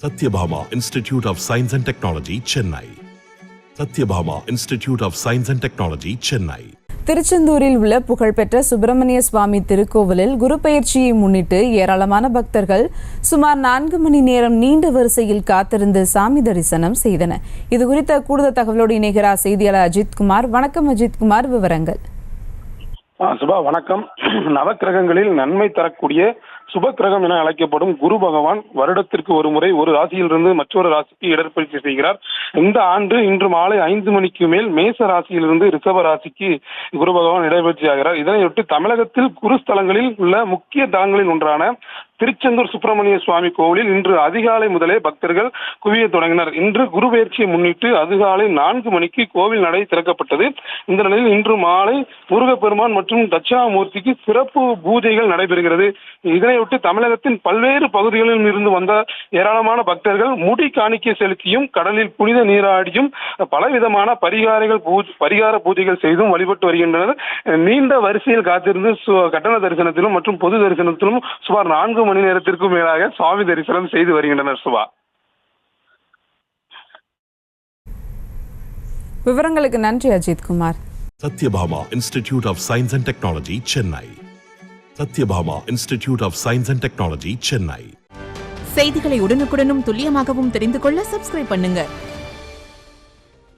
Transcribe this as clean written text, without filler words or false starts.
Satyabhama Institute of Science and Technology, Chennai. Satyabhama Institute of Science and Technology, Chennai. திருச்செந்தூரில் உள்ள புகழ்பெற்ற சுப்பிரமணிய சுவாமி திருக்கோவிலில் குரு பெயர்ச்சியை முன்னிட்டு ஏராளமான பக்தர்கள் சுமார் 4 மணி நேரம் நீண்ட வரிசையில் காத்திருந்து சாமி தரிசனம் செய்தனர். இது குறித்த கூடுதல் தகவலோடு இணைகிறார் செய்தியாளர் அஜித்குமார். வணக்கம் அஜித்குமார், விவரங்கள். சுபா வணக்கம். நவக்கிரகங்களில் நன்மை தரக்கூடிய சுப கிரகம் என அழைக்கப்படும் குரு பகவான் வருடத்திற்கு ஒரு முறை ஒரு ராசியிலிருந்து மற்றொரு ராசிக்கு இடற்பயிற்சி செய்கிறார். இந்த ஆண்டு இன்று மாலை 5 மணிக்கு மேல் மேச ராசியிலிருந்து ரிஷப ராசிக்கு குரு பகவான் இடப்பயிற்சி ஆகிறார். இதனையொட்டி தமிழகத்தில் குருஸ்தலங்களில் உள்ள முக்கிய தலங்களில் ஒன்றான திருச்செந்தூர் சுப்பிரமணிய சுவாமி கோவிலில் இன்று அதிகாலை முதலே பக்தர்கள் குவிய தொடங்கினர். இன்று குரு பெயர்ச்சியை முன்னிட்டு அதிகாலை 4 மணிக்கு கோவில் நடை திறக்கப்பட்டது. இந்த நிலையில் இன்று மாலை முருகப்பெருமான் மற்றும் தட்சிணாமூர்த்திக்கு சிறப்பு பூஜைகள் நடைபெறுகிறது. இதனையொட்டி தமிழகத்தின் பல்வேறு பகுதிகளில் இருந்து வந்த ஏராளமான பக்தர்கள் முடி காணிக்கை செலுத்தியும் கடலில் புனித நீராடியும் பலவிதமான பரிகார பூஜைகள் செய்தும் வழிபட்டு வருகின்றனர். நீண்ட வரிசையில் காத்திருந்து கட்டண தரிசனத்திலும் மற்றும் பொது தரிசனத்திலும் சுமார் 4 மணி நேரத்திற்கும் மேலாக சுவாமி தரிசனம் செய்து வருகின்றனர். சுபா, விவரங்களுக்கு நன்றி Ajithkumar. Satyabhama Institute of Science and Technology, Chennai. Satyabhama Institute of Science and Technology, Chennai. செய்திகளை உடனுக்குடனும் துல்லியமாகவும் தெரிந்து கொள்ள சப்ஸ்கிரைப் பண்ணுங்க.